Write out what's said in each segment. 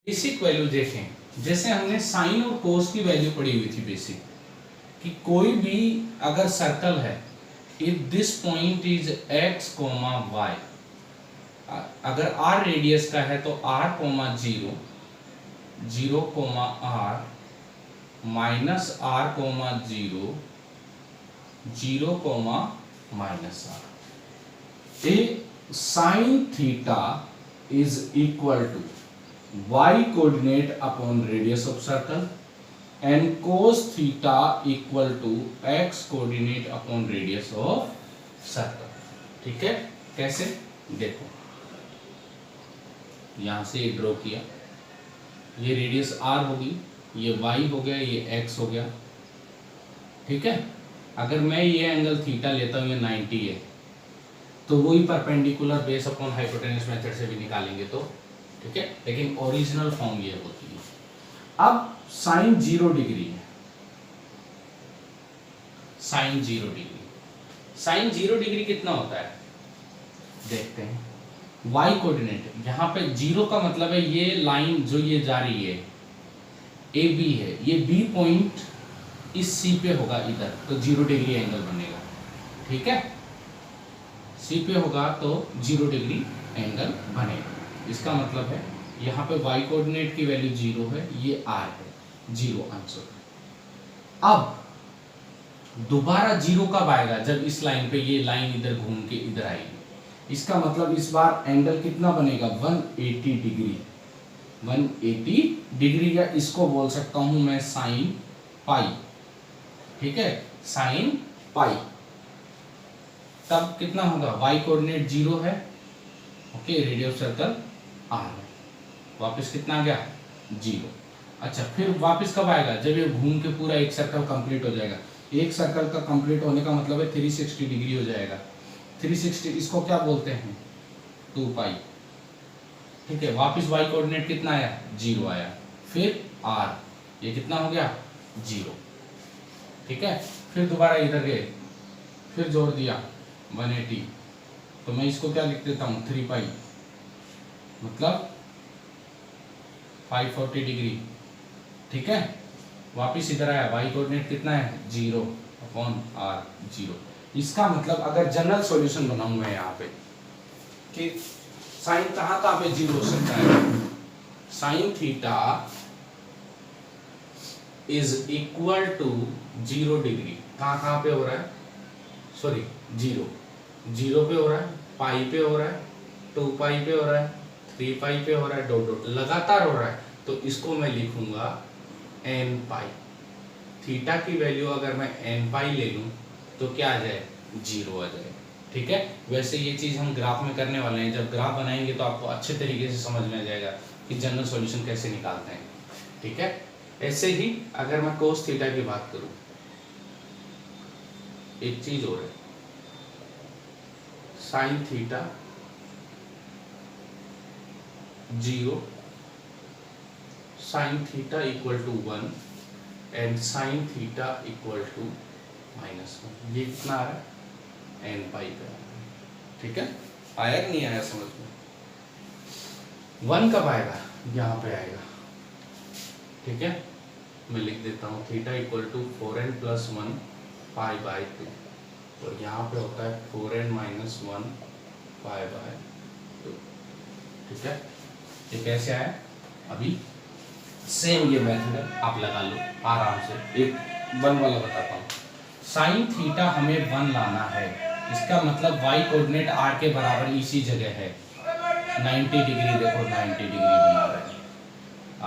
Basic value देखें, जैसे हमने साइन और कोस की वैल्यू पढ़ी हुई थी बेसिक, कि कोई भी अगर सर्कल है, if this point is x, y, अगर r रेडियस का है तो r, 0, 0, r, minus r, 0, 0, minus r. A sin theta is equal to y coordinate upon radius of circle and cos theta equal to x coordinate upon radius of circle. ठीक है, कैसे देखो, यहां से ये ड्रॉ किया, ये रेडियस r होगी, ये y हो गया, ये x हो गया. ठीक है, अगर मैं ये एंगल थीटा लेता हूं, ये 90 है, तो वही perpendicular base upon hypotenuse method से भी निकालेंगे तो ठीक है, लेकिन ओरिजिनल फॉर्म ये होती है. अब साइन 0 डिग्री है, साइन 0 डिग्री, साइन 0 डिग्री कितना होता है देखते हैं. y कोऑर्डिनेट, यहाँ पे 0 का मतलब है ये लाइन जो ये जा रही है ए बी है, ये बी पॉइंट इस सी पे होगा इधर, तो 0 डिग्री एंगल बनेगा. ठीक है, सी पे होगा तो 0 डिग्री एंगल बनेगा. इसका मतलब है यहाँ पे y कोऑर्डिनेट की वैल्यू 0 है, ये r है, 0 आंसर. अब दोबारा 0 कब आएगा, जब इस लाइन पे ये लाइन इधर घूम के इधर आएगी. इसका मतलब इस बार एंगल कितना बनेगा, 180 डिग्री, 180 डिग्री, या इसको बोल सकता हूं मैं साइन पाई. ठीक है, साइन पाई. तब कितना होगा, y कोऑर्डिनेट 0 है, ओके, रेडियस सर्कल r है, वापस कितना आ गया 0. अच्छा, फिर वापस कब आएगा, जब ये घूम के पूरा एक सर्कल कंप्लीट हो जाएगा. एक सर्कल का कंप्लीट होने का मतलब है 360 डिग्री हो जाएगा. 360 इसको क्या बोलते हैं, 2 पाई. ठीक है, वापस y कोऑर्डिनेट कितना आया, 0 आया, फिर r, ये कितना हो गया 0. ठीक है, फिर दोबारा इधर गए, फिर जोड़ दिया 180, तो मैं इसको क्या लिख देता हूँ 3 पाई, मतलब 540 डिग्री. ठीक है, वापिस इधर आया, y कोऑर्डिनेट कितना है 0 अपॉन r, 0. इसका मतलब अगर जनरल सॉल्यूशन बनाऊं मैं यहाँ पे कि साइन कहाँ पे 0 हो सकता है, sine theta is equal to 0 degree, कहाँ पे हो रहा है, सॉरी 0 पे हो रहा है, पाई पे हो रहा है, 2 पाई पे हो रहा है, 3 पाई पे हो रहा है, डॉट डॉट लगातार हो रहा है, तो इसको मैं लिखूंगा n पाई. थीटा की वैल्यू अगर मैं n पाई ले लूं तो क्या आ जाए, 0 आ जाए. ठीक है, वैसे ये चीज हम ग्राफ में करने वाले हैं, जब ग्राफ बनाएंगे तो आपको अच्छे तरीके से समझ में आ जाएगा कि जनरल सॉल्यूशन कैसे निकालते हैं. ठीक है, ऐसे ही अगर मैं कोस थीटा की बात करूं, एक चीज और है, sine theta 0, sine theta equal to 1 and sine theta equal to -1. ये कितना आ रहा है, n पाई का. ठीक है, आया कि नहीं आया समझ में. 1 कब आएगा, यहाँ पे आएगा. ठीक है, मैं लिख देता हूँ theta equal to 4n + 1 pi by 2, और यहाँ पे होता है 4n - 1 पाई बाय 2. ठीक है, ये कैसे आया, अभी सेम ये मेथड है, आप लगा लो आराम से. एक 1 वाला बताता हूँ. साइन थीटा हमें 1 लाना है, इसका मतलब y कोऑर्डिनेट r के बराबर इसी जगह है, 90 डिग्री. देखो 90 डिग्री बना रहा है,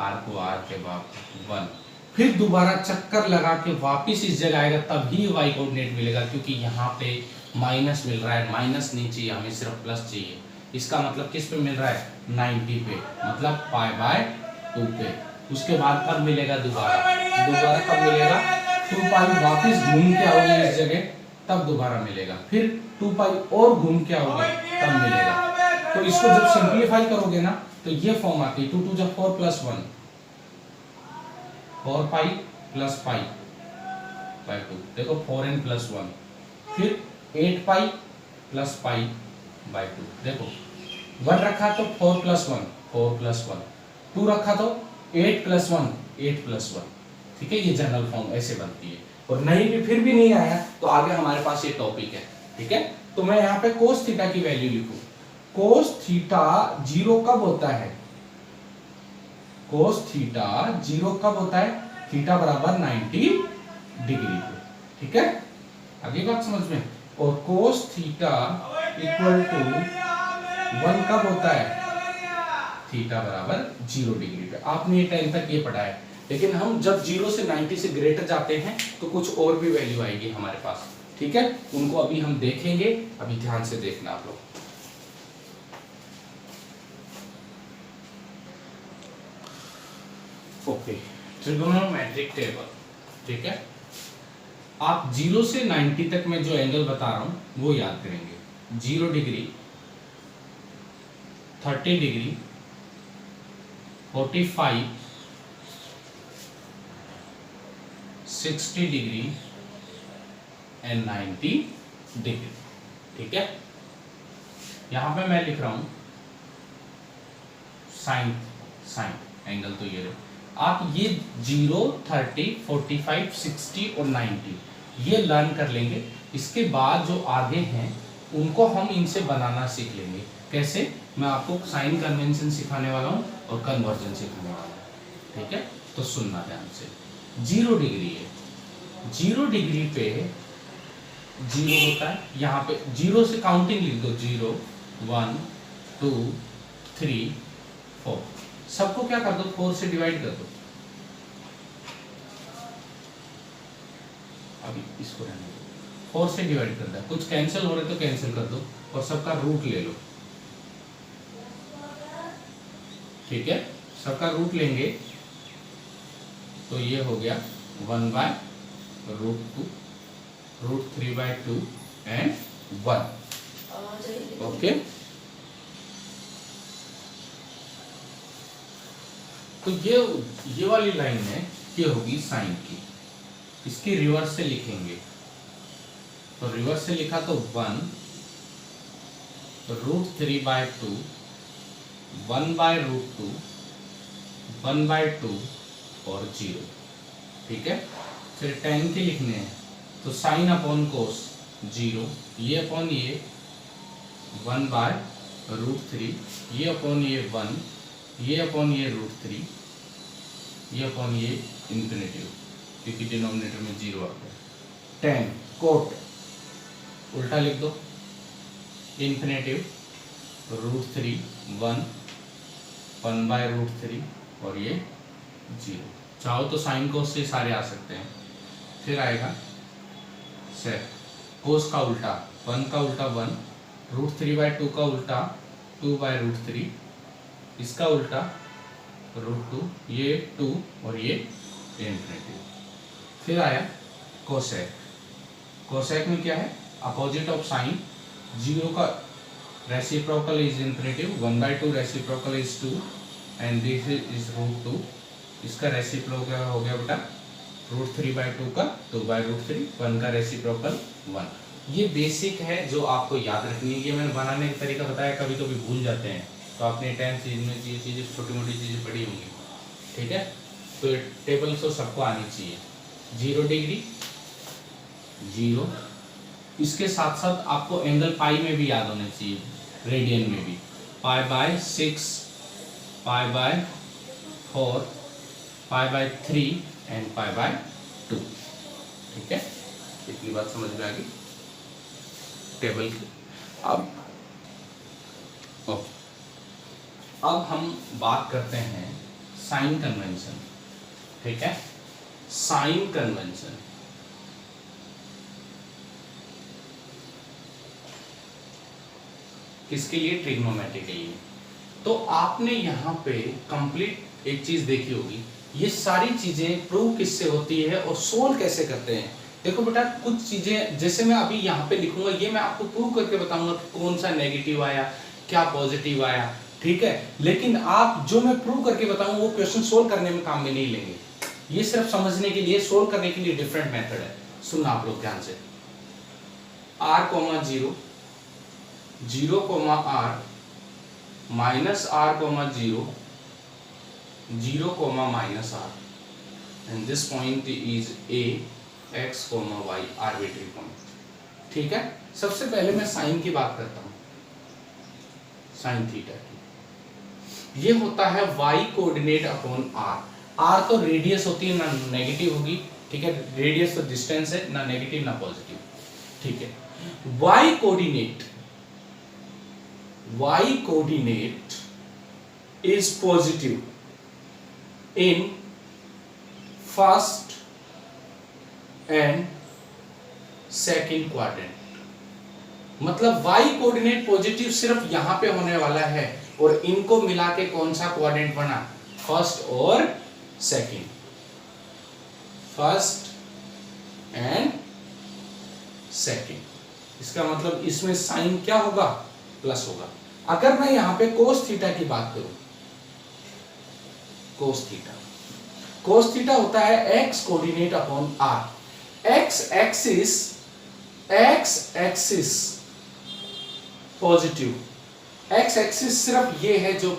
r को r के बराबर 1. फिर दोबारा चक्कर लगा के वापिस इस जगह आएगा, तभी y कोऑर्डिनेट मिलेगा, क्योंकि यहाँ पे माइनस मिल रहा है. माइनस नहीं चाहिए हमें, सिर्फ प्लस चाहिए. इसका मतलब किस पे मिल रहा है, 90 पे, मतलब पाई बाय 2 पे. उसके बाद कब मिलेगा, दोबारा कब मिलेगा, 2 पाई वापिस घूम के आओगे इस जगह, तब दोबारा मिलेगा. फिर 2 पाई और घूम के आओगे तब मिलेगा. तो इसको जब सिंप्लीफाई करोगे ना, तो ये फॉर्म आती है 2 × 2 = 4 + 1, 4 पाई प्लस पाई बाय 2. देखो 4n + 1, फिर 8 पाई प्लस पाई बाय 2. देखो 1 रखा तो 4 + 1, 4 + 1, 2 रखा तो 8 + 1 8 + 1, ठीक है, ये जनरल फॉर्म ऐसे बनती है। और नहीं भी फिर भी नहीं आया तो आगे हमारे पास ये टॉपिक है, ठीक है। तो मैं यहाँ पे कोस थीटा की वैल्यू लिखूं, कोस थीटा 0 कब होता है, कोस थीटा 0 कब होता है, थीटा बराबर 90 डिग्री पे, ठीक है, आगे बात समझ में। और कोस थीटा इक्वल टू 1 कब होता है, थीटा बराबर 0 डिग्री पे। आपने ये 10 तक ये पढ़ा है, लेकिन हम जब 0 से 90 से ग्रेटर जाते हैं तो कुछ और भी वैल्यू आएगी हमारे पास, ठीक है, उनको अभी हम देखेंगे, अभी ध्यान से देखना आप लोग। ओके, ट्रिगोनोमेट्रिक टेबल, ठीक है। आप 0 से 90 तक मैं जो एंगल बता रहा हूं वो याद करेंगे। 0 degree, 30 degree, 45, 60 degree and 90 degree, ठीक है। यहां पे मैं लिख रहा हूं साइन, साइन एंगल तो ये रहे। आप ये 0, 30, 45, 60 और 90 ये लर्न कर लेंगे। इसके बाद जो आगे हैं उनको हम इनसे बनाना सीख लेंगे। कैसे, मैं आपको साइन कन्वेंशन सिखाने वाला हूँ और कन्वर्जन सिखाने वाला हूँ, ठीक है। तो सुनना ध्यान से, 0 डिग्री है, 0 डिग्री पे 0 होता है, यहाँ पे 0 से काउंटिंग लिख दो, 0, 1, 2, 3, 4, सबको क्या कर दो, 4 से डिवाइड कर दो। अभी इसको रहने दो, 4 से डिवाइड कर दो, कुछ कैंसिल हो रहे तो कैंसिल कर दो और सबका रूट ले लो, ठीक है। सबका रूट लेंगे तो ये हो गया 1/√2, √3/2 एंड 1, ओके। तो ये वाली लाइन है, ये होगी साइन की, इसकी रिवर्स से लिखेंगे, तो रिवर्स से लिखा तो 1 √3/2, 1/√2, 1/2 और 0, ठीक है। फिर tan के लिखने हैं तो साइन अपॉन कोस 0, ये अपॉन ये 1/√3, ये अपॉन ये 1, ये अपॉन ये √3, ये अपॉन ये इंफिनिटिव, क्योंकि डिनोमिनेटर में 0 आ गया। tan कोट उल्टा लिख दो, इंफिनिटिव √3, 1, 1/√3 और ये 0। चाहो तो साइन कोस से सारे आ सकते हैं। फिर आएगा सेक, कोस का उल्टा 1 का उल्टा 1, √3/2 का उल्टा 2/√3, इसका उल्टा √2, ये 2 और ये इंफिनिटी। फिर आया कोसेक, कोसेक में क्या है, अपोजिट ऑफ साइन, 0 का reciprocal is infinitive, 1/2 reciprocal is 2 and this is √2, इसका रेसिप्रोकल हो गया बेटा √3/2 का 2/√3, 1 का रेसिप्रोकल 1। ये बेसिक है जो आपको याद रखनी है, ये मैंने बनाने का तरीका बताया, कभी कभी भूल जाते हैं, तो आपने 10th चीज में ये चीज़ें छोटी मोटी चीज़ें पढ़ी होंगी, ठीक है। तो टेबल तो सबको आनी चाहिए। 0 डिग्री 0, इसके साथ साथ आपको एंगल पाई में भी याद होने चाहिए, रेडियन में भी, π/6, π/4, π/3 एंड π/2, ठीक है। इतनी बात समझ में आ गई टेबल की। अब हम बात करते हैं साइन कन्वेंशन, ठीक है। साइन कन्वेंशन किसके लिए, ट्रिग्नोमेट्री के लिए। तो आपने यहाँ पे कंप्लीट एक चीज देखी होगी, ये सारी चीजें प्रूव किससे होती है और सोल्व कैसे करते हैं। देखो बेटा, कुछ चीजें जैसे मैं अभी यहाँ पे लिखूंगा, ये मैं आपको प्रूव करके बताऊंगा कि कौन सा नेगेटिव आया, क्या पॉजिटिव आया, ठीक है। लेकिन आप जो मैं प्रूव करके बताऊंगा वो क्वेश्चन सोल्व करने में काम में नहीं लेंगे, ये सिर्फ समझने के लिए, सोल्व करने के लिए डिफरेंट मेथड है। सुनना आप लोग ध्यान से, r, 0, 0, r, -r, 0, 0 comma minus r, and this point is a x comma y arbitrary point. ठीक है, सबसे पहले मैं साइन की बात करता हूं, साइन थीटा की। ये होता है y coordinate upon r। r तो रेडियस होती है, ना नेगेटिव होगी, ठीक है, रेडियस तो डिस्टेंस है, ना नेगेटिव ना पॉजिटिव, ठीक है। y coordinate is positive in first and second quadrant। मतलब y कोऑर्डिनेट पॉजिटिव सिर्फ यहां पे होने वाला है, और इनको मिला के कौन सा क्वाड्रेंट बना, फर्स्ट और सेकंड, फर्स्ट एंड सेकंड। इसका मतलब इसमें साइन क्या होगा, प्लस होगा। अगर मैं यहां पे कोस थीटा की बात करूं, कोस थीटा होता है x coordinate upon r। x axis positive, x axis सिर्फ ये है जो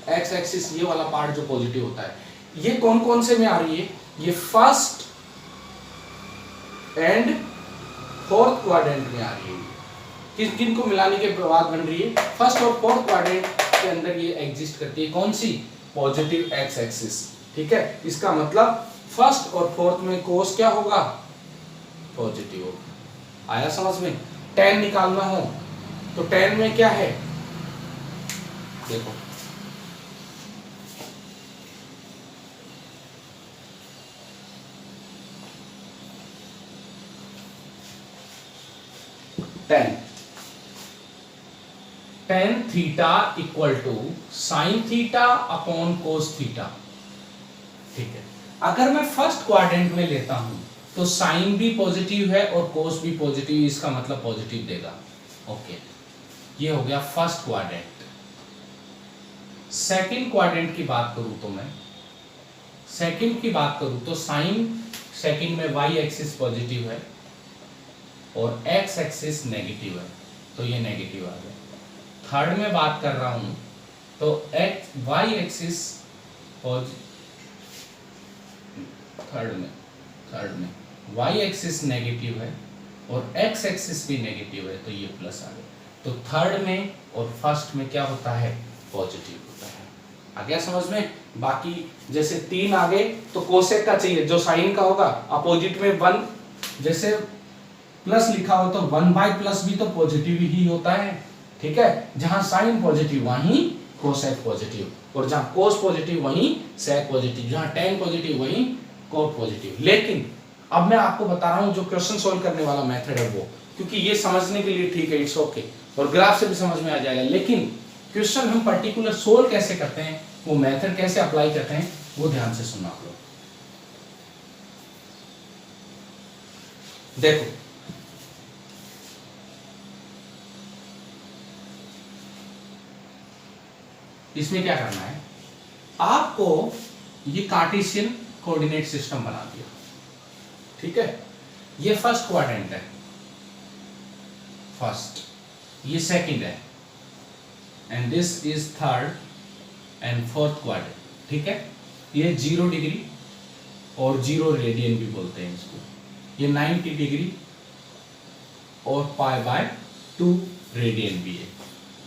x एक्सिस, ये वाला पार्ट जो पॉजिटिव होता है। ये कौन कौन से में आ रही है, ये फर्स्ट एंड फोर्थ क्वाड्रेंट में आ रही है। किन किन को मिलाने के बाद बन रही है, फर्स्ट और फोर्थ क्वाड्रेंट के अंदर ये एग्जिस्ट करती है। कौन सी, पॉजिटिव x एक्सिस, ठीक है। इसका मतलब फर्स्ट और फोर्थ में कोस क्या होगा, पॉजिटिव होगा। आया समझ में। tan निकालना हो तो tan में क्या है, देखो tan theta equal to sine theta upon cos theta, ठीक है। अगर मैं फर्स्ट क्वाड्रेंट में लेता हूं तो साइन भी पॉजिटिव है और कोस भी पॉजिटिव, इसका मतलब पॉजिटिव देगा, ओके। ये हो गया फर्स्ट क्वाड्रेंट। सेकंड क्वाड्रेंट की बात करूं तो मैं सेकंड की बात करूं तो साइन सेकंड में y एक्सिस पॉजिटिव है और x एक्सिस नेगेटिव है, तो ये नेगेटिव आ गया। थर्ड में बात कर रहा हूं तो y एक्सिस थर्ड में y एक्सिस नेगेटिव है और x एक्सिस भी नेगेटिव है, तो ये प्लस आ गया। तो थर्ड में और फर्स्ट में क्या होता है, पॉजिटिव होता है। आ गया समझ में। बाकी जैसे 3 आ गए तो कोसेक का चाहिए, जो साइन का होगा अपोजिट में 1, जैसे प्लस लिखा हो तो 1/+ भी तो पॉजिटिव ही होता है, ठीक है। जहां साइन पॉजिटिव वहीं कोसेक पॉजिटिव, और जहां कोस पॉजिटिव वहीं सेक पॉजिटिव, जहां tan पॉजिटिव वहीं कोट पॉजिटिव। लेकिन अब मैं आपको बता रहा हूं जो क्वेश्चन सोल्व करने वाला मेथड है वो, क्योंकि ये समझने के लिए ठीक है, इट्स ओके, और ग्राफ से भी समझ में आ जाएगा। लेकिन क्वेश्चन हम पर्टिकुलर सोल्व कैसे करते हैं, वो मेथड कैसे अप्लाई करते हैं, वो ध्यान से सुनना आप लोग। देखो इसमें क्या करना है, आपको ये कार्टेशियन कोऑर्डिनेट सिस्टम बना दिया, ठीक है। ये फर्स्ट क्वाड्रेंट है, फर्स्ट, ये सेकंड है, and this is third and fourth quadrant, ठीक है। ये 0 डिग्री और 0 रेडियन भी बोलते हैं इसको। ये 90 डिग्री और π/2 रेडियन भी है।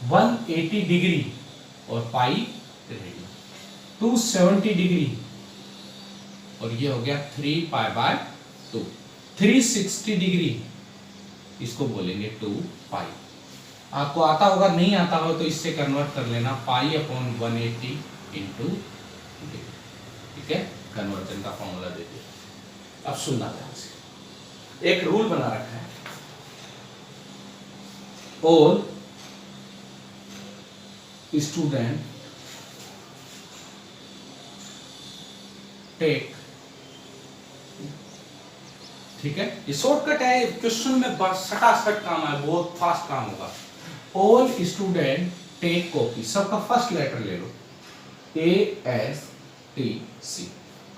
180 डिग्री और पाई रेडियन, 270 डिग्री और ये हो गया 3π/2। 360 डिग्री इसको बोलेंगे 2π। आपको आता होगा, नहीं आता हो तो इससे कन्वर्ट कर लेना, π/180 इंटू, ठीक है, कन्वर्जन का फॉर्मूला दे दिया। अब सुनना ध्यान से, एक रूल बना रखा है, ऑल स्टूडेंट टेक, ठीक है। ये शॉर्टकट है, क्वेश्चन में बस सटासट काम है, बहुत फास्ट काम होगा। ऑल स्टूडेंट टेक कॉपी, सबका फर्स्ट लेटर ले लो, ASTC।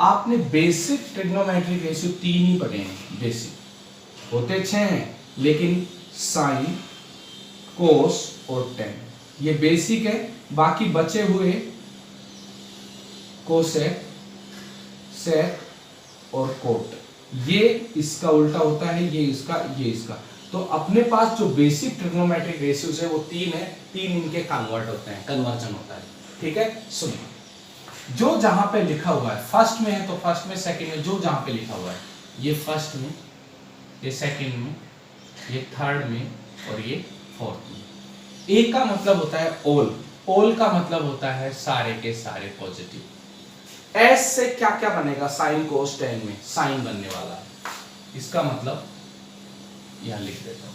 आपने बेसिक ट्रिग्नोमेट्रिक रेशियो 3 ही पढ़े हैं, बेसिक होते 6 हैं, लेकिन साइन, कोस और टेन ये बेसिक है। बाकी बचे हुए कोसेक, सेक और कोट, ये इसका उल्टा होता है, ये इसका। तो अपने पास जो बेसिक ट्रिग्नोमेट्रिक रेशियोज है वो 3 है, 3 इनके कन्वर्ट होते हैं, कन्वर्जन होता है। ठीक है, सुनिए, जो जहां पे लिखा हुआ है फर्स्ट में है तो फर्स्ट में, सेकंड में, जो जहां पे लिखा हुआ है, ये फर्स्ट में, ये सेकंड में, ये थर्ड में और ये फोर्थ में। ए का मतलब होता है ऑल का मतलब होता है सारे के सारे पॉजिटिव। एस से क्या क्या बनेगा, साइन कोस टेन में साइन बनने वाला है, इसका मतलब यहां लिख देता हूं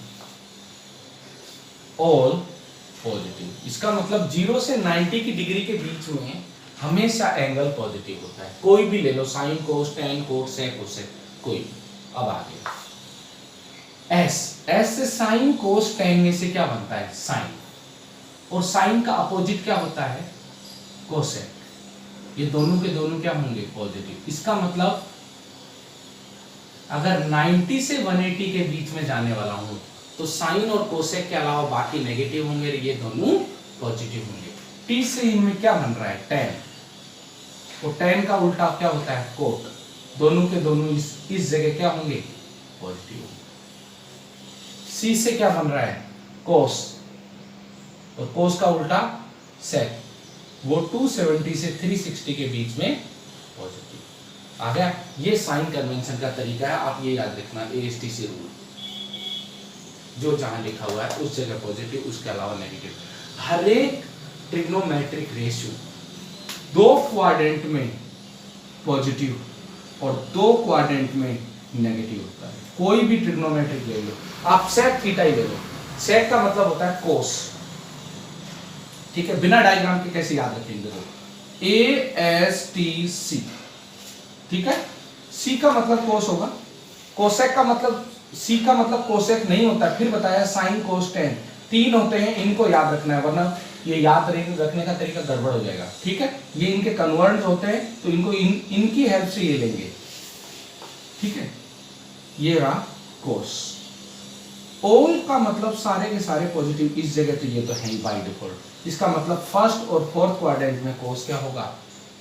ऑल पॉजिटिव। इसका मतलब 0 से 90 की डिग्री के बीच में हमेशा एंगल पॉजिटिव होता है, कोई भी ले लो, sine cos tan cot sec cosec कोई भी। अब आगे एस से साइन कोस टेन में से क्या बनता है, साइन, और साइन का अपोजिट क्या होता है, कोसेक। ये दोनों के दोनों क्या होंगे, पॉजिटिव। इसका मतलब अगर 90 से 180 के बीच में जाने वाला हूं तो साइन और कोसेक के अलावा बाकी नेगेटिव होंगे, ये दोनों पॉजिटिव होंगे। टी से इनमें क्या बन रहा है, टेन, तो टेन का उल्टा क्या होता है, कोट। दोनों के दोनों इस जगह क्या होंगे, पॉजिटिव होंगे। सी से क्या बन रहा है, कोस, और कोस का उल्टा सेक, वो 270 से 360 के बीच में पॉजिटिव आ गया। ये साइन कन्वेंशन का तरीका है, आप ये याद रखना, ASTC रूल, जो जहां लिखा हुआ है उस जगह पॉजिटिव, उसके अलावा नेगेटिव। हर एक ट्रिग्नोमेट्रिक रेशियो 2 क्वाड्रेंट में पॉजिटिव और 2 क्वाड्रेंट में नेगेटिव होता है। कोई भी ट्रिग्नोमेट्रिक ले लो, आप सेक थीटा ही ले लो, सेक का मतलब होता है कोस। ठीक है, बिना डायग्राम के कैसे याद रखेंगे, ASTC। ठीक है, सी का मतलब कोस होगा, कोसेक का मतलब, सी का मतलब कोसेक नहीं होता, फिर बताया साइन कोस टेन, 3 होते हैं, इनको याद रखना है, वरना ये याद रखने का तरीका गड़बड़ हो जाएगा। ठीक है, ये इनके कन्वर्ट होते हैं, तो इनको इनकी हेल्प से ये लेंगे। ठीक है, ये रहा कोस। ऑल का मतलब सारे के सारे पॉजिटिव, इस जगह तो ये तो है ही बाय डिफॉल्ट। इसका मतलब फर्स्ट और फोर्थ क्वाड्रेंट में कोस क्या होगा,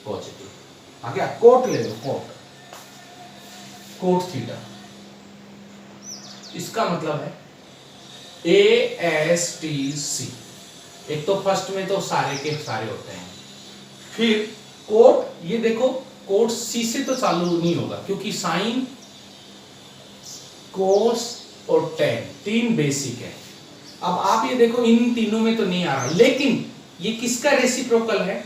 पॉजिटिव। आ गया, कोट ले लो, कोट थीटा, इसका मतलब है ASTC। एक तो फर्स्ट में तो सारे के सारे होते हैं, फिर कोट, ये देखो कोट सी से तो चालू नहीं होगा, क्योंकि साइन कोस और टेन 3 बेसिक है। अब आप ये देखो, इन तीनों में तो नहीं आ रहा, लेकिन ये किसका रेसिप्रोकल है,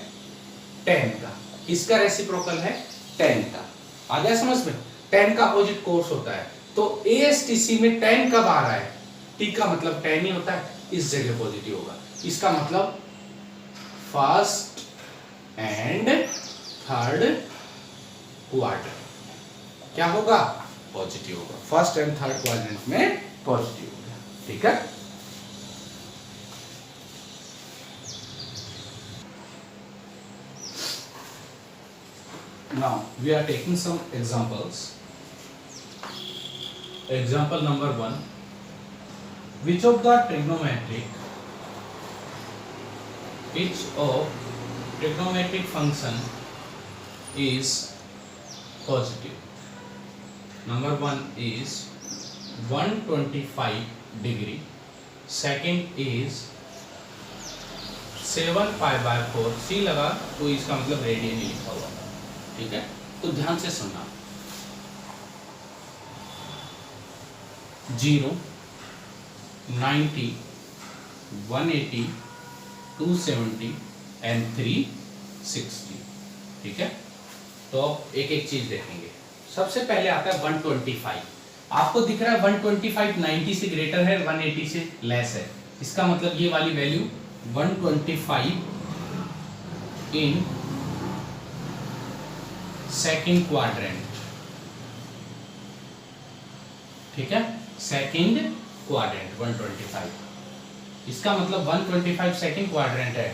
10 का। किसका रेसिप्रोकल है, 10 का। आ गया समझ में, 10 का अपोजिट कोस होता है। तो ASTC में 10 कब आ रहा है, T का मतलब 10 ही होता है, इस जगह पॉजिटिव होगा। इसका मतलब फर्स्ट एंड थर्ड क्वाड्रेंट क्या होगा, पॉजिटिव होगा। फर्स्ट एंड थर्ड क्वाड्रेंट में पॉजिटिव होगा। ठीक है, now we are taking some examples. Example number 1, which of trigonometric function is positive? Number 1 is 125 degree, second is 7 pi by 4, C लगा तो इसका मतलब रेडियन ही लिखा हुआ था। ठीक है, तो ध्यान से सुनना, 0, 90, 180, 270 एंड 360। ठीक है, तो अब एक एक चीज देखेंगे। सबसे पहले आता है 125। आपको दिख रहा है 125 90 से ग्रेटर है, 180 से लेस है। इसका मतलब ये वाली वैल्यू 125 इन सेकंड क्वाड्रेंट। ठीक है, सेकंड क्वाड्रेंट 125, इसका मतलब 125 सेकंड क्वाड्रेंट है,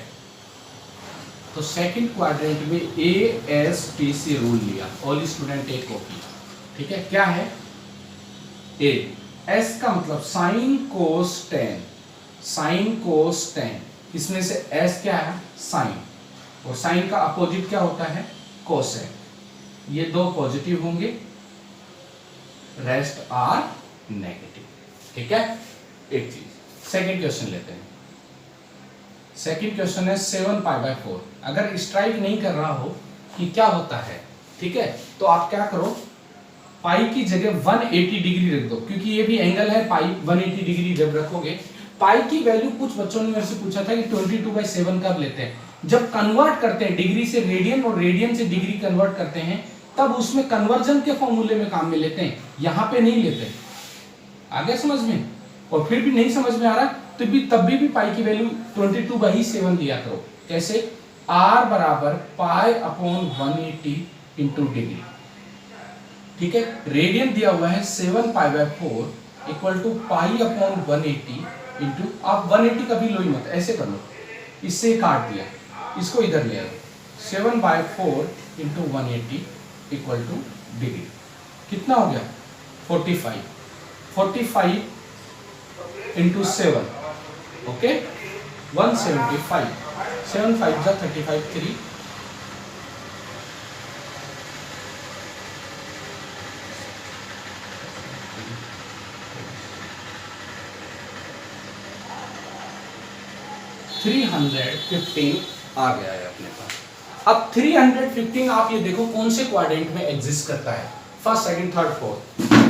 तो सेकंड क्वाड्रेंट में ASTC रूल लिया। All student take copy. ठीक है, क्या है, A, S का मतलब sine cos tan, sine cos tan, इसमें से S क्या है, साइन, और साइन का अपोजिट क्या होता है, कोसेक, ये दो पॉजिटिव होंगे, रेस्ट आर नेगेटिव। ठीक है, एक चीज। सेकंड क्वेश्चन लेते हैं। सेकंड क्वेश्चन है 7π/4। अगर स्ट्राइक नहीं कर रहा हो कि क्या होता है, ठीक है, तो आप क्या करो, पाई की जगह 180 डिग्री रख दो, क्योंकि ये भी एंगल है पाई। 180 डिग्री जब रखोगे, पाई की वैल्यू कुछ बच्चों ने मेरे से पूछा था कि 22/7 कब लेते हैं। जब कन्वर्ट करते हैं डिग्री से रेडियन और रेडियन से डिग्री कन्वर्ट करते हैं, तब उसमें कन्वर्जन के फॉर्मूले में काम में लेते हैं, यहां पे नहीं लेते। आगे समझ में? और फिर भी नहीं समझ में आ रहा तो भी तब भी पाई की वैल्यू 22/7 लिया करो। कैसे? r बराबर π/180 इंटू डिग्री। ठीक है, रेडियन दिया हुआ है 7π/4 इक्वल टू π/180 इंटू, आप 180 कभी लो ही मत, ऐसे कर लो, इससे काट दिया, इसको इधर ले आओ, 7/4 इंटू 180 इक्वल टू डिग्री। कितना हो गया? 45। 45 इंटू 7, ओके, 175। 7 5 जा 35, 3 315 आ गया है अपने पास। अब 315 आप ये देखो कौन से क्वाड्रेंट में एग्जिस्ट करता है, फर्स्ट, सेकंड, थर्ड, फोर्थ।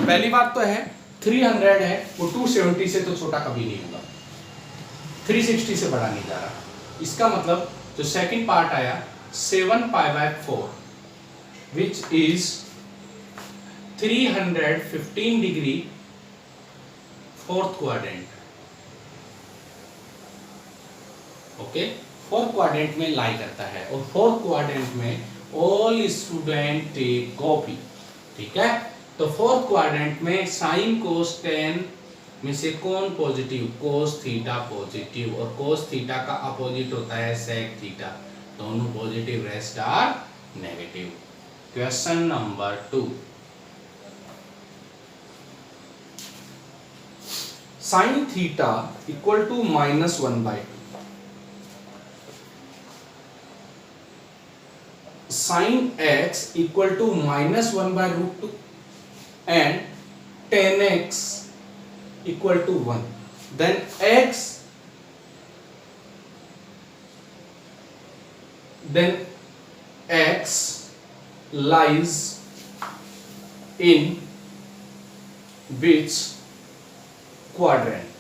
पहली बात तो है 300 है, वो 270 से तो छोटा कभी नहीं होगा, 360 से बड़ा नहीं जा रहा। इसका मतलब जो सेकंड पार्ट आया 7π/4 which is 315 degree, fourth quadrant. Okay, fourth quadrant में लाई करता है, और फोर्थ क्वाड्रेंट में ऑल स्टूडेंट टेक कॉपी। ठीक है, तो फोर्थ क्वाड्रेंट में साइन कोस टेन में से कौन पॉजिटिव? कोस थीटा पॉजिटिव, और कोस थीटा का अपोजिट होता है सेक थीटा, दोनों positive, rest are negative. Question number 2, sine theta equal to -1/2, sin x equal to -1/√2 and tan x equal to 1, then x lies in which quadrant?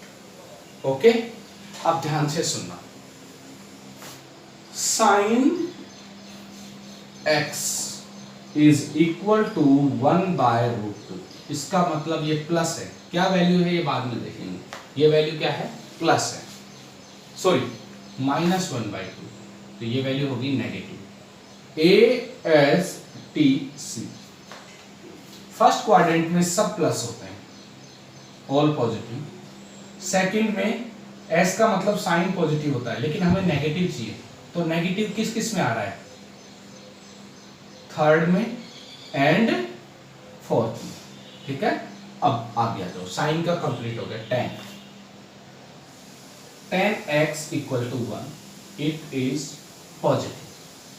Okay, अब ध्यान से सुनना, sin x is equal to 1/√2, इसका मतलब ये plus है। क्या value है ये बाद में देखेंगे। ये वैल्यू क्या है? प्लस है, सॉरी -1/2, तो ये वैल्यू होगी नेगेटिव। ASTC, फर्स्ट क्वाड्रेंट में सब प्लस होते हैं, ऑल पॉजिटिव। सेकंड में S का मतलब साइन पॉजिटिव होता है, लेकिन हमें नेगेटिव चाहिए, तो नेगेटिव किस किस में आ रहा है? थर्ड में एंड फोर्थ में। ठीक है, अब आ गया जो साइन का कंप्लीट हो गया, tan x equal to 1, it is positive.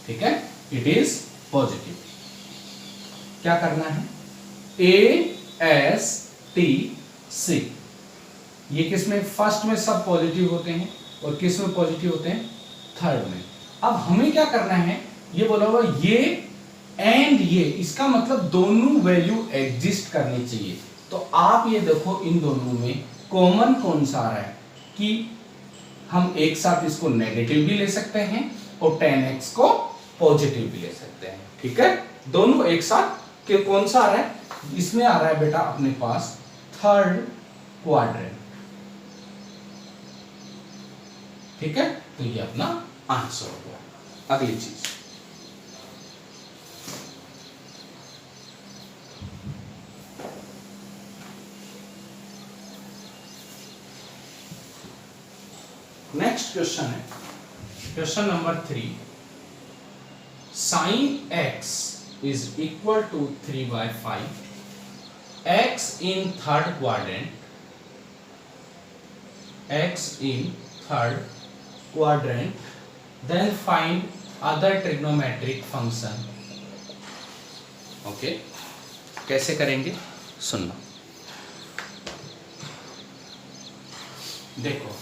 ठीक है, इट इज पॉजिटिव। क्या करना है? ASTC, ये किस में? फर्स्ट में सब पॉजिटिव होते हैं, और किस में पॉजिटिव होते हैं? थर्ड में। अब हमें क्या करना है, ये बोला हुआ ये एंड ये, इसका मतलब दोनों वैल्यू एग्जिस्ट करनी चाहिए। तो आप ये देखो इन दोनों में कॉमन कौन सा आ रहा है, कि हम एक साथ इसको नेगेटिव भी ले सकते हैं और tan x को पॉजिटिव भी ले सकते हैं। ठीक है, दोनों एक साथ के कौन सा आ रहा है? इसमें आ रहा है बेटा अपने पास थर्ड क्वाड्रेंट। ठीक है, तो ये अपना आंसर हो गया। अगली चीज, नेक्स्ट क्वेश्चन है question number 3, sine x is equal to 3/5, x in third quadrant, then find other trigonometric function okay, कैसे करेंगे सुनना। देखो,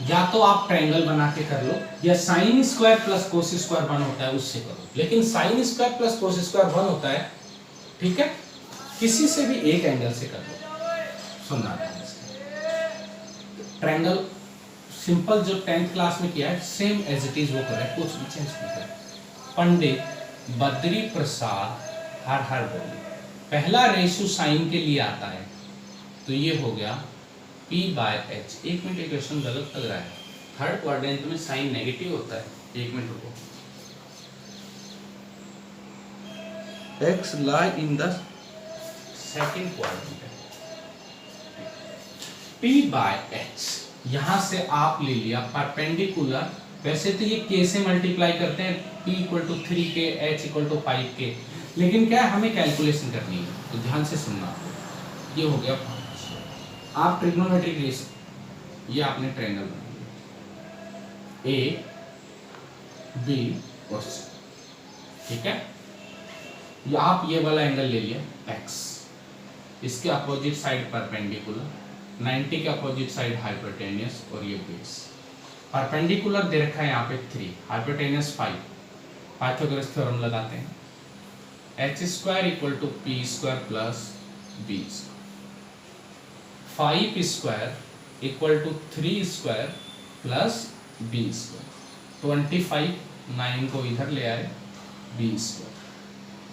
या तो आप ट्रायंगल बना के कर लो, या sine square plus cos square 1 होता है उससे करो, लेकिन sine square plus cos square 1 होता है, ठीक है, किसी से भी एक एंगल से कर लो। सुनना, ट्रायंगल सिंपल जो 10th क्लास में किया है सेम एज इट इज वो करें, कुछ भी चेंज नहीं करें। पंडित बद्री प्रसाद हर हर बोले, पहला रेशो साइन के लिए आता है, तो ये हो गया P/H। एक मिनट, इक्वेशन गलत लग रहा है, थर्ड क्वाड्रेंट में साइन नेगेटिव होता है। एक मिनट रुको, X lie in the second quadrant, P/H यहां से आप ले लिया परपेंडिकुलर। वैसे तो ये K से मल्टीप्लाई करते हैं, P = 3K, H = 5K, लेकिन क्या है हमें कैलकुलेशन करनी है, तो ध्यान से सुनना। ये हो गया 5, आप ट्रिग्नोमेट्रिक ले सकते, ये आपने ट्रायंगल बना लिया A, B और C, ठीक है। या आप ये वाला एंगल ले लिया X, इसके अपोजिट साइड परपेंडिकुलर, 90 के अपोजिट साइड हाइपोटेनियस, और ये बेस। परपेंडिकुलर दे रखा है यहाँ पे 3, हाइपोटेनियस 5, पाइथागोरस थ्योरम लगाते हैं, H² = P² plus B², 5² = 3² plus B², 25, 9 को इधर ले आए, B²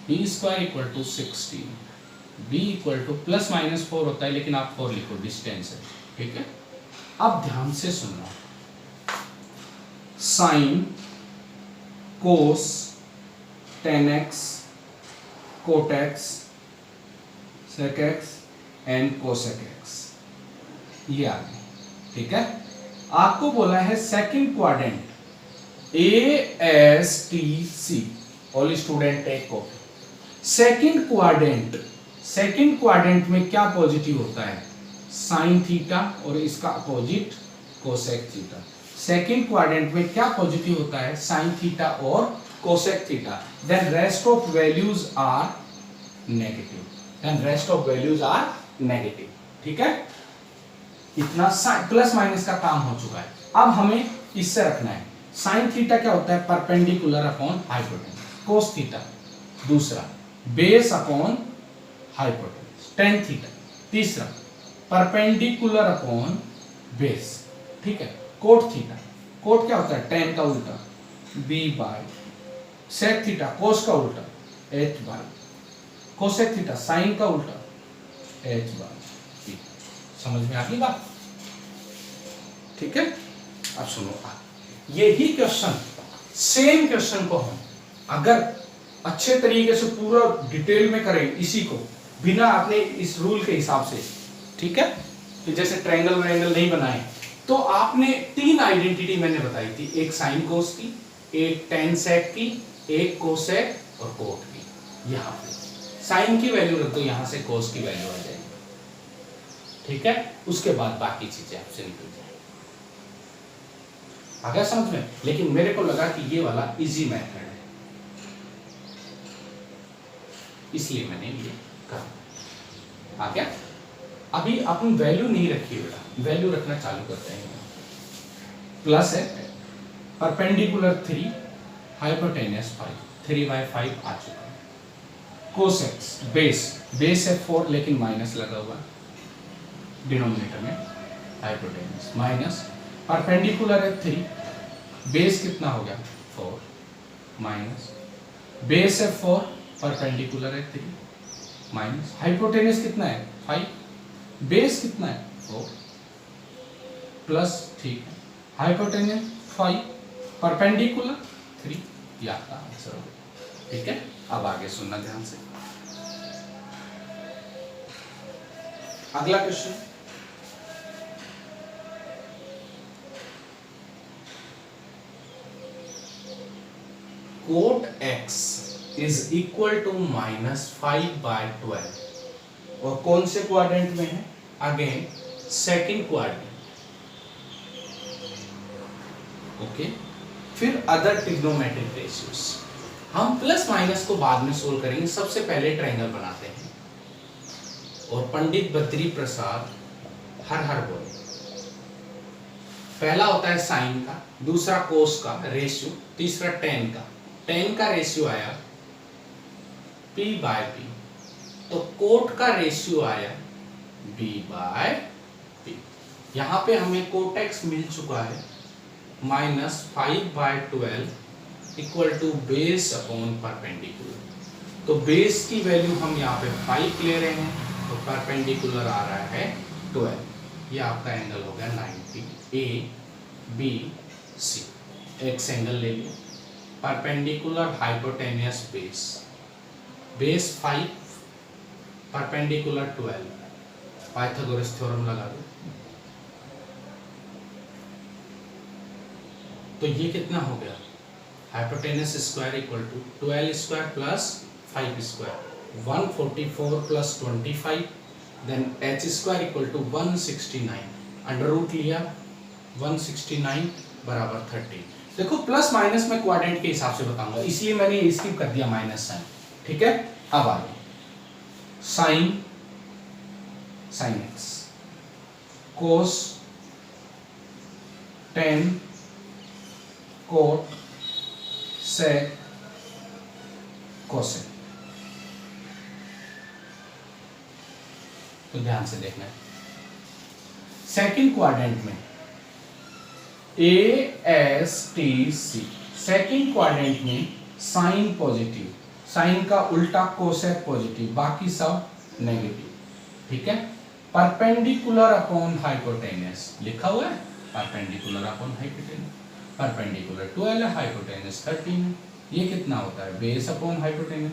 = 16, B = ±4 होता है, लेकिन आप 4 लिखो, डिस्टेंस है, ठीक है। अब ध्यान से सुनना, sine, cos, tan x, cot x, sec x and cosec x, ये आ गए, ठीक है। आपको बोला है second quadrant ASTC, all student take copy. Second quadrant में क्या पॉजिटिव होता है, साइन थीटा, और इसका opposite cosec theta. Second quadrant में क्या पॉजिटिव होता है, साइन थीटा और cosec theta. Then rest of values are negative, ठीक है। इतना प्लस माइनस का काम हो चुका है। अब हमें इससे रखना है, साइन थीटा क्या होता है, perpendicular upon hypotenuse, cos theta दूसरा, base upon hypotenuse, tan theta तीसरा, परपेंडिकुलर अपॉन बेस, ठीक है। कोट थीटा, कोट क्या होता है, टेन का उल्टा, B/, सेक थीटा कोस का उल्टा, H/, कोसेक थीटा साइन का उल्टा, H/। समझ में आ गई बात, ठीक है। अब सुनो, यही क्वेश्चन, सेम क्वेश्चन को हम अगर अच्छे तरीके से पूरा डिटेल में करें, इसी को बिना अपने इस रूल के हिसाब से, ठीक है, कि जैसे ट्रायंगल व्रायंगल नहीं बनाए, तो आपने 3 आइडेंटिटी मैंने बताई थी, एक साइन कोस की, एक टेन सेक की, एक कोसेक और कोट की। यहाँ पे साइन की वैल्यू रख दो, यहाँ से कोस की वैल्यू आ जाएगी, ठीक है। उसके बाद बाकी चीजें आपसे निकल जाएगी, आ गया समझ में। लेकिन मेरे को लगा कि ये वाला इजी मेथड है, इसलिए मैंने ये कहा। आ गया। अभी अपन वैल्यू नहीं रखी बेटा, वैल्यू रखना चालू करते हैं। प्लस है, परपेंडिकुलर 3, हाइपोटेनियस 5, 3/5 आ चुका है। कोसेक्स, बेस है 4, लेकिन माइनस लगा हुआ है डिनोमिनेटर में, हाइपोटेनियस माइनस, परपेंडिकुलर है 3, बेस कितना हो गया 4, माइनस, बेस है 4, परपेंडिकुलर है 3, माइनस, हाइपोटेनियस कितना है 5, बेस कितना है 4, प्लस, ठीक है, हाइपोटेनियस 5, परपेंडिकुलर 3, ये आपका आंसर होगा, ठीक है। अब आगे सुनना ध्यान से, अगला question, cot x is equal to -5/12, और कौन से क्वाड्रेंट में है, अगेन सेकंड क्वाड्रेंट, ओके। फिर अदर ट्रिग्नोमेट्रिक रेशियोज, हम प्लस माइनस को बाद में सोल्व करेंगे, सबसे पहले ट्रायंगल बनाते हैं। और पंडित बद्री प्रसाद हर हर बोले। पहला होता है साइन का, दूसरा कोस का रेशियो, तीसरा टेन का। टेन का रेशियो आया P बाय P, तो कोट का रेशियो आया B बाय P। यहां पे हमें कोटेक्स मिल चुका है -5/12 equal to base upon perpendicular. तो बेस की वैल्यू हम यहाँ पे 5 ले रहे हैं, तो परपेंडिकुलर आ रहा है 12। ये आपका एंगल हो गया 90 ABC। एक्स एंगल ले लिया, perpendicular hypotenuse base, base 5 perpendicular 12, Pythagoras theorem लगा दो। तो ये कितना हो गया, hypotenuse square equal to 12 square plus 5 square, 144 plus 25, then h square equal to 169, under root लिया 169 बराबर 30। देखो प्लस माइनस में क्वाड्रेंट के हिसाब से बताऊंगा, इसलिए मैंने स्किप कर दिया माइनस साइन। ठीक है, अब आगे साइन एक्स, कोस, टेन, कोट, सेक, कोसेक। तो ध्यान से देखना है, सेकंड क्वाड्रेंट में ASTC, सेकंड क्वाड्रेंट में साइन पॉजिटिव, साइन का उल्टा कोसेक पॉजिटिव, बाकी सब नेगेटिव। ठीक है, परपेंडिकुलर अपॉन हाइपोटेनस लिखा हुआ है, परपेंडिकुलर अपॉन हाइपोटेनस, परपेंडिकुलर 12 है, हाइपोटेनस 13 है। ये कितना होता है, बेस अपॉन हाइपोटेनस,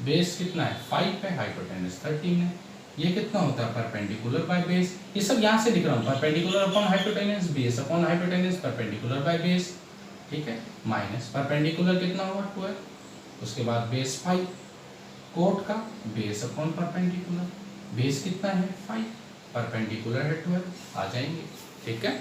बेस कितना है 5 है, हाइपोटेनस 13 है। ये कितना होता है, परपेंडिकुलर बाय बेस, ये सब यहाँ से लिख रहा हूँ, perpendicular upon hypotenuse, base upon hypotenuse, perpendicular by base. ठीक है, माइनस परपेंडिकुलर कितना हुआ 12, उसके बाद बेस 5, कोट का बेस अपॉन परपेंडिकुलर, बेस कितना है 5, परपेंडिकुलर है 12, आ जाएंगे। ठीक है।